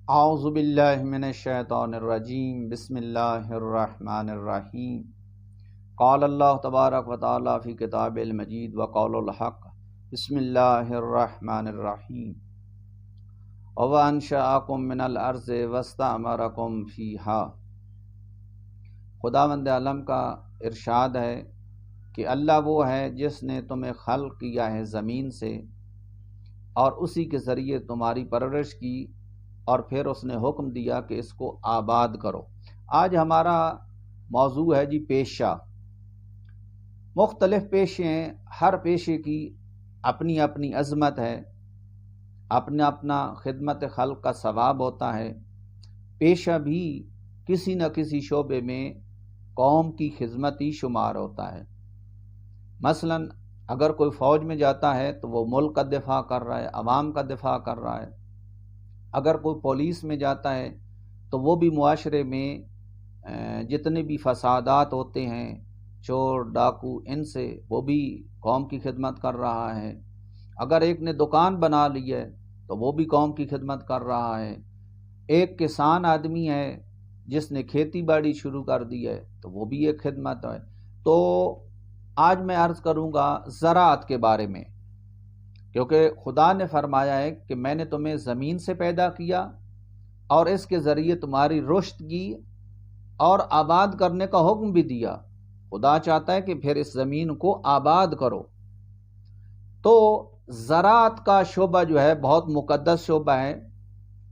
اعوذ باللہ من الشیطان الرجیم بسم اللہ الرحمن الرحیم قال اللہ تبارک و تعالی فی کتاب المجید وقول الحق بسم اللہ الرحمن الرحیم وَأَنشَأَكُم مِّنَ الْأَرْضِ وَاسْتَعْمَرَكُم فِيهَا۔ خداوند عالم کا ارشاد ہے کہ اللہ وہ ہے جس نے تمہیں خلق کیا ہے زمین سے اور اسی کے ذریعے تمہاری پرورش کی، اور پھر اس نے حکم دیا کہ اس کو آباد کرو۔ آج ہمارا موضوع ہے پیشہ۔ مختلف پیشے ہیں، ہر پیشے کی اپنی اپنی عظمت ہے، اپنا اپنا خدمت خلق کا ثواب ہوتا ہے۔ پیشہ بھی کسی نہ کسی شعبے میں قوم کی خدمت ہی شمار ہوتا ہے۔ مثلا اگر کوئی فوج میں جاتا ہے تو وہ ملک کا دفاع کر رہا ہے، عوام کا دفاع کر رہا ہے۔ اگر کوئی پولیس میں جاتا ہے تو وہ بھی معاشرے میں جتنے بھی فسادات ہوتے ہیں، چور ڈاکو، ان سے وہ بھی قوم کی خدمت کر رہا ہے۔ اگر ایک نے دکان بنا لی ہے تو وہ بھی قوم کی خدمت کر رہا ہے۔ ایک کسان آدمی ہے جس نے کھیتی باڑی شروع کر دی ہے تو وہ بھی ایک خدمت ہے۔ تو آج میں عرض کروں گا زراعت کے بارے میں، کیونکہ خدا نے فرمایا ہے کہ میں نے تمہیں زمین سے پیدا کیا اور اس کے ذریعے تمہاری رشد کی اور آباد کرنے کا حکم بھی دیا۔ خدا چاہتا ہے کہ پھر اس زمین کو آباد کرو۔ تو زراعت کا شعبہ جو ہے بہت مقدس شعبہ ہے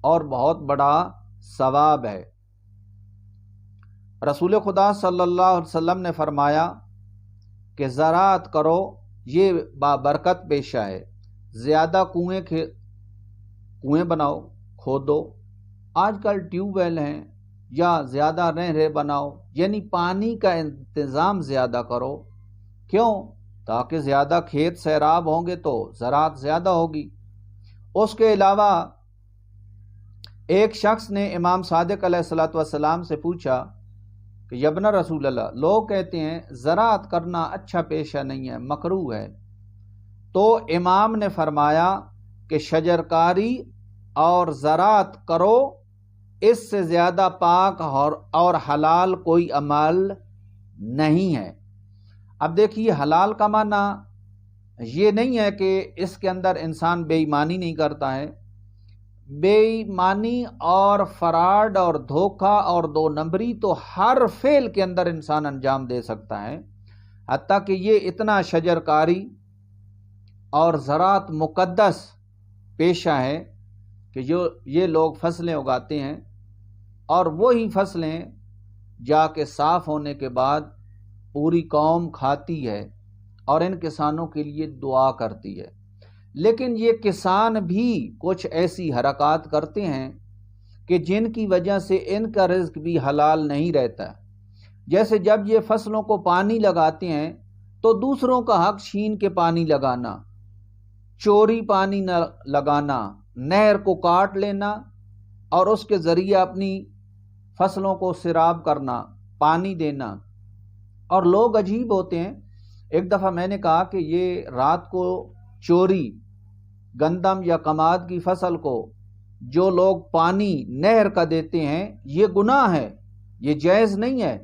اور بہت بڑا ثواب ہے۔ رسول خدا صلی اللہ علیہ وسلم نے فرمایا کہ زراعت کرو، یہ بابرکت پیشہ ہے۔ زیادہ کنویں بناؤ، کھودو، آج کل ٹیوب ویل ہیں، یا زیادہ نہریں بناؤ، یعنی پانی کا انتظام زیادہ کرو۔ کیوں؟ تاکہ زیادہ کھیت سیراب ہوں گے تو زراعت زیادہ ہوگی۔ اس کے علاوہ ایک شخص نے امام صادق علیہ السلام سے پوچھا کہ یبن رسول اللہ، لوگ کہتے ہیں زراعت کرنا اچھا پیشہ نہیں ہے، مکروہ ہے۔ تو امام نے فرمایا کہ شجرکاری اور زراعت کرو، اس سے زیادہ پاک اور حلال کوئی عمل نہیں ہے۔ اب دیکھیے، حلال کا معنی یہ نہیں ہے کہ اس کے اندر انسان بے ایمانی نہیں کرتا ہے۔ بے ایمانی اور فراڈ اور دھوکہ اور دو نمبری تو ہر فعل کے اندر انسان انجام دے سکتا ہے، حتیٰ کہ یہ اتنا شجرکاری اور زراعت مقدس پیشہ ہے کہ یہ لوگ فصلیں اگاتے ہیں اور وہی فصلیں جا کے صاف ہونے کے بعد پوری قوم کھاتی ہے اور ان کسانوں کے لیے دعا کرتی ہے۔ لیکن یہ کسان بھی کچھ ایسی حرکات کرتے ہیں کہ جن کی وجہ سے ان کا رزق بھی حلال نہیں رہتا۔ جیسے جب یہ فصلوں کو پانی لگاتے ہیں تو دوسروں کا حق چھین کے پانی لگانا، چوری پانی نہ لگانا، نہر کو کاٹ لینا اور اس کے ذریعے اپنی فصلوں کو سیراب کرنا، پانی دینا۔ اور لوگ عجیب ہوتے ہیں۔ ایک دفعہ میں نے کہا کہ یہ رات کو چوری گندم یا کماد کی فصل کو جو لوگ پانی نہر کا دیتے ہیں، یہ گناہ ہے، یہ جائز نہیں ہے۔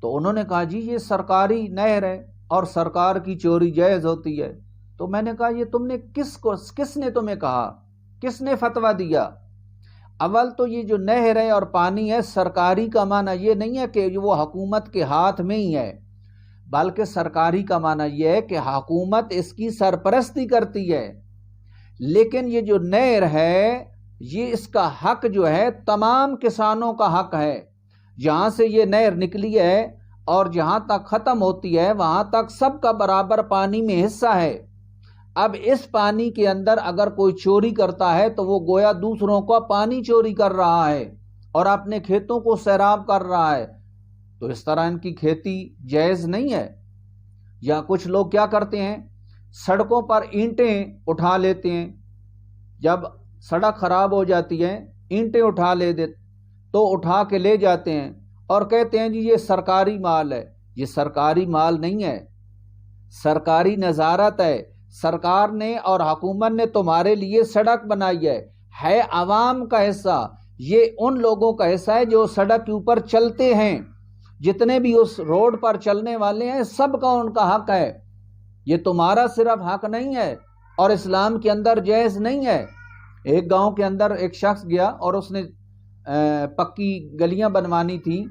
تو انہوں نے کہا جی یہ سرکاری نہر ہے اور سرکار کی چوری جائز ہوتی ہے۔ تو میں نے کہا یہ تم نے کس نے تمہیں کہا، کس نے فتویٰ دیا؟ اول تو یہ جو نہر ہے اور پانی ہے، سرکاری کا معنی یہ نہیں ہے کہ وہ حکومت کے ہاتھ میں ہی ہے، بلکہ سرکاری کا معنی یہ ہے کہ حکومت اس کی سرپرستی کرتی ہے۔ لیکن یہ جو نہر ہے، یہ اس کا حق جو ہے تمام کسانوں کا حق ہے۔ جہاں سے یہ نہر نکلی ہے اور جہاں تک ختم ہوتی ہے وہاں تک سب کا برابر پانی میں حصہ ہے۔ اب اس پانی کے اندر اگر کوئی چوری کرتا ہے تو وہ گویا دوسروں کا پانی چوری کر رہا ہے اور اپنے کھیتوں کو سیراب کر رہا ہے۔ تو اس طرح ان کی کھیتی جائز نہیں ہے۔ یا کچھ لوگ کیا کرتے ہیں، سڑکوں پر اینٹیں اٹھا لیتے ہیں۔ جب سڑک خراب ہو جاتی ہے، اینٹیں اٹھا کے لے جاتے ہیں اور کہتے ہیں جی یہ سرکاری مال ہے۔ یہ سرکاری مال نہیں ہے، سرکاری نظارت ہے۔ سرکار نے اور حکومت نے تمہارے لیے سڑک بنائی ہے عوام کا حصہ۔ یہ ان لوگوں کا حصہ ہے جو سڑک کے اوپر چلتے ہیں، جتنے بھی اس روڈ پر چلنے والے ہیں سب کا ان کا حق ہے، یہ تمہارا صرف حق نہیں ہے اور اسلام کے اندر جائز نہیں ہے۔ ایک گاؤں کے اندر ایک شخص گیا اور اس نے پکی گلیاں بنوانی تھی،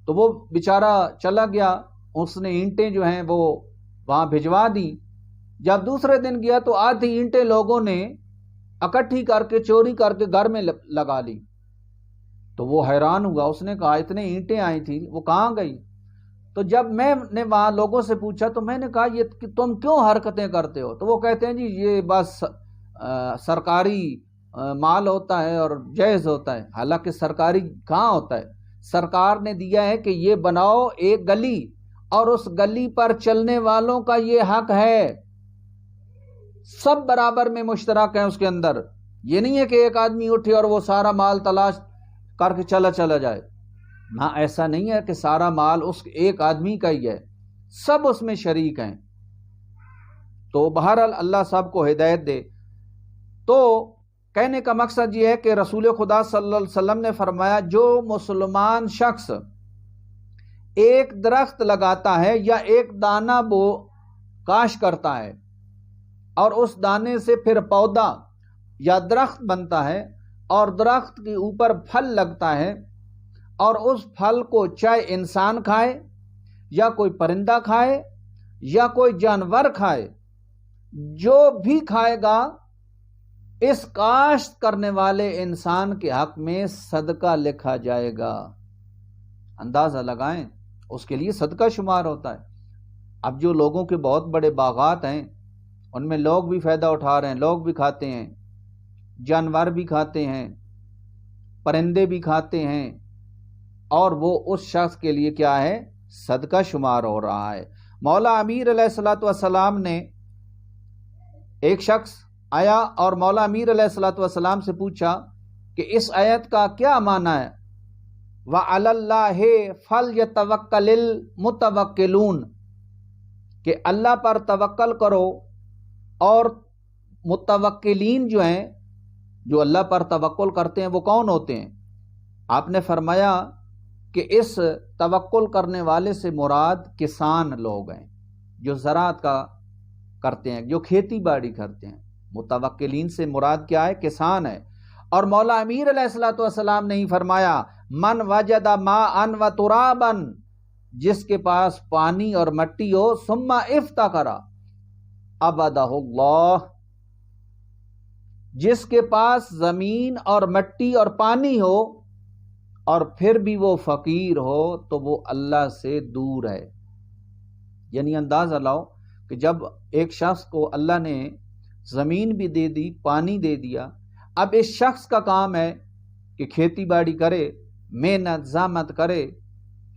تو وہ بیچارہ چلا گیا، اس نے اینٹیں جو ہیں وہ وہاں بھجوا دی۔ جب دوسرے دن گیا تو آدھی اینٹیں لوگوں نے اکٹھی کر کے چوری کر کے گھر میں لگا لی۔ تو وہ حیران ہوا، اس نے کہا اتنے اینٹیں آئی تھی وہ کہاں گئی؟ تو جب میں نے وہاں لوگوں سے پوچھا تو میں نے کہا یہ تم کیوں حرکتیں کرتے ہو؟ تو وہ کہتے ہیں جی یہ بس سرکاری مال ہوتا ہے اور جائز ہوتا ہے۔ حالانکہ سرکاری کہاں ہوتا ہے؟ سرکار نے دیا ہے کہ یہ بناؤ ایک گلی اور اس گلی پر چلنے والوں کا یہ حق ہے، سب برابر میں مشترک ہیں اس کے اندر۔ یہ نہیں ہے کہ ایک آدمی اٹھے اور وہ سارا مال تلاش کر کے چلا جائے، نہ ایسا نہیں ہے کہ سارا مال اس ایک آدمی کا ہی ہے، سب اس میں شریک ہیں۔ تو بہرحال اللہ سب کو ہدایت دے۔ تو کہنے کا مقصد یہ ہے کہ رسول خدا صلی اللہ علیہ وسلم نے فرمایا جو مسلمان شخص ایک درخت لگاتا ہے یا ایک دانہ کاش کرتا ہے اور اس دانے سے پھر پودا یا درخت بنتا ہے اور درخت کے اوپر پھل لگتا ہے اور اس پھل کو چاہے انسان کھائے یا کوئی پرندہ کھائے یا کوئی جانور کھائے، جو بھی کھائے گا اس کاشت کرنے والے انسان کے حق میں صدقہ لکھا جائے گا۔ اندازہ لگائیں، اس کے لیے صدقہ شمار ہوتا ہے۔ اب جو لوگوں کے بہت بڑے باغات ہیں ان میں لوگ بھی فائدہ اٹھا رہے ہیں، لوگ بھی کھاتے ہیں، جانور بھی کھاتے ہیں، پرندے بھی کھاتے ہیں، اور وہ اس شخص کے لیے کیا ہے؟ صدقہ شمار ہو رہا ہے۔ مولا امیر علیہ الصلوۃ والسلام نے، ایک شخص آیا اور مولا امیر علیہ الصلوۃ والسلام سے پوچھا کہ اس آیت کا کیا معنی ہے؟ وَعَلَى اللَّهِ فَلْيَتَوَكَّلِ الْمُتَوَكِّلُونَ، کہ اللہ پر توکل کرو، اور متوکلین جو ہیں، جو اللہ پر توکل کرتے ہیں وہ کون ہوتے ہیں؟ آپ نے فرمایا کہ اس توکل کرنے والے سے مراد کسان لوگ ہیں، جو زراعت کا کرتے ہیں، جو کھیتی باڑی کرتے ہیں۔ متوکلین سے مراد کیا ہے؟ کسان ہے۔ اور مولا امیر علیہ الصلوۃ والسلام نے ہی فرمایا من وجد ماء و ترابا، جس کے پاس پانی اور مٹی ہو، ثم افتقر عبدہ اللہ، جس کے پاس زمین اور مٹی اور پانی ہو اور پھر بھی وہ فقیر ہو تو وہ اللہ سے دور ہے۔ یعنی اندازہ لاؤ کہ جب ایک شخص کو اللہ نے زمین بھی دے دی، پانی دے دیا، اب اس شخص کا کام ہے کہ کھیتی باڑی کرے، محنت زحمت کرے،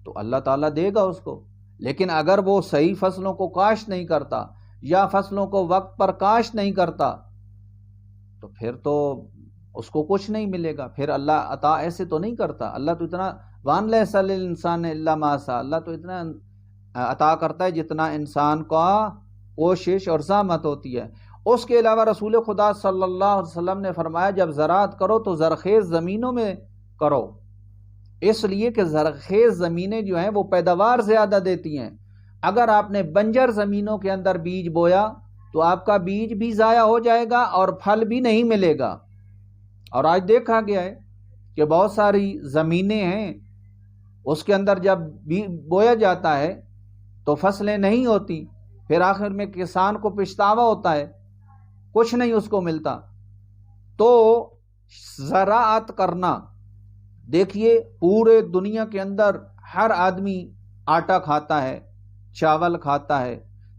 تو اللہ تعالیٰ دے گا اس کو۔ لیکن اگر وہ صحیح فصلوں کو کاشت نہیں کرتا یا فصلوں کو وقت پر کاشت نہیں کرتا تو پھر تو اس کو کچھ نہیں ملے گا۔ پھر اللہ عطا ایسے تو نہیں کرتا، اللہ تو اتنا وَأَنْ لَيْسَ لِلْإِنسَانِ إِلَّا مَا سَعَى، اللہ تو اتنا عطا کرتا ہے جتنا انسان کا کوشش اور زحمت ہوتی ہے۔ اس کے علاوہ رسول خدا صلی اللہ علیہ وسلم نے فرمایا جب زراعت کرو تو زرخیز زمینوں میں کرو، اس لیے کہ زرخیز زمینیں جو ہیں وہ پیداوار زیادہ دیتی ہیں۔ اگر آپ نے بنجر زمینوں کے اندر بیج بویا تو آپ کا بیج بھی ضائع ہو جائے گا اور پھل بھی نہیں ملے گا۔ اور آج دیکھا گیا ہے کہ بہت ساری زمینیں ہیں، اس کے اندر جب بویا جاتا ہے تو فصلیں نہیں ہوتی، پھر آخر میں کسان کو پچھتاوا ہوتا ہے، کچھ نہیں اس کو ملتا۔ تو زراعت کرنا، دیکھیے پورے دنیا کے اندر ہر آدمی آٹا کھاتا ہے، چاول کھاتا ہے۔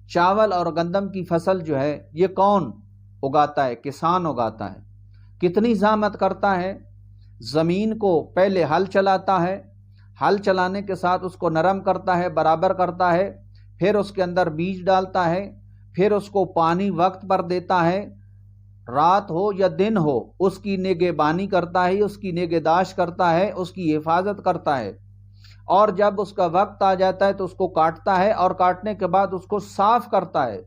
چاول اور گندم کی فصل جو ہے یہ کون اگاتا ہے؟ کسان اگاتا ہے۔ کتنی زحمت کرتا ہے، زمین کو پہلے ہل چلاتا ہے، ہل چلانے کے ساتھ اس کو نرم کرتا ہے، برابر کرتا ہے، پھر اس کے اندر بیج ڈالتا ہے، پھر اس کو پانی وقت پر دیتا ہے، رات ہو یا دن ہو اس کی نگہبانی کرتا ہے، اس کی نگہداشت کرتا ہے، اس کی حفاظت کرتا ہے، اور جب اس کا وقت آ جاتا ہے تو اس کو کاٹتا ہے، اور کاٹنے کے بعد اس کو صاف کرتا ہے،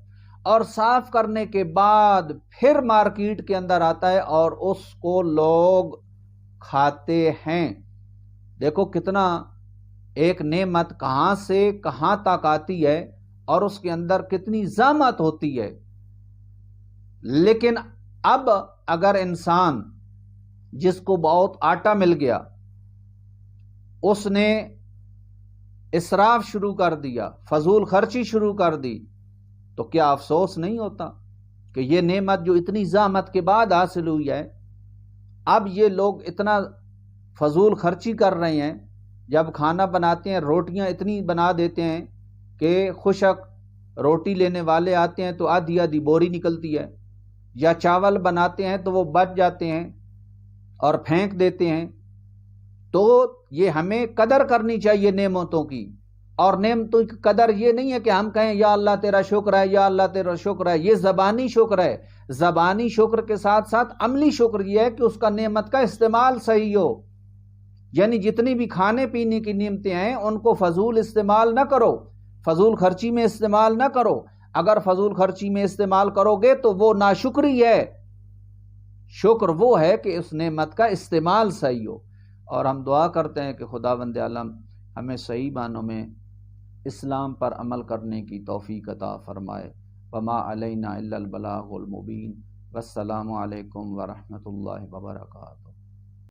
اور صاف کرنے کے بعد پھر مارکیٹ کے اندر آتا ہے اور اس کو لوگ کھاتے ہیں۔ دیکھو کتنا ایک نعمت کہاں سے کہاں تک آتی ہے اور اس کے اندر کتنی زحمت ہوتی ہے، لیکن اب اگر انسان جس کو بہت آٹا مل گیا اس نے اسراف شروع کر دیا، فضول خرچی شروع کر دی، تو کیا افسوس نہیں ہوتا کہ یہ نعمت جو اتنی زحمت کے بعد حاصل ہوئی ہے، اب یہ لوگ اتنا فضول خرچی کر رہے ہیں، جب کھانا بناتے ہیں روٹیاں اتنی بنا دیتے ہیں کہ خشک روٹی لینے والے آتے ہیں تو آدھی آدھی بوری نکلتی ہے، یا چاول بناتے ہیں تو وہ بچ جاتے ہیں اور پھینک دیتے ہیں۔ تو یہ ہمیں قدر کرنی چاہیے نعمتوں کی، اور نعمتوں کی قدر یہ نہیں ہے کہ ہم کہیں یا اللہ تیرا شکر ہے، یا اللہ تیرا شکر ہے، یہ زبانی شکر ہے۔ زبانی شکر کے ساتھ ساتھ عملی شکر یہ ہے کہ اس کا نعمت کا استعمال صحیح ہو، یعنی جتنی بھی کھانے پینے کی نعمتیں ہیں ان کو فضول استعمال نہ کرو، فضول خرچی میں استعمال نہ کرو۔ اگر فضول خرچی میں استعمال کرو گے تو وہ ناشکری ہے۔ شکر وہ ہے کہ اس نعمت کا استعمال صحیح ہو۔ اور ہم دعا کرتے ہیں کہ خداوند عالم ہمیں صحیح معنوں میں اسلام پر عمل کرنے کی توفیق عطا فرمائے۔ وما علینا الا البلاغ المبین۔ والسلام علیکم ورحمۃ اللہ وبرکاتہ۔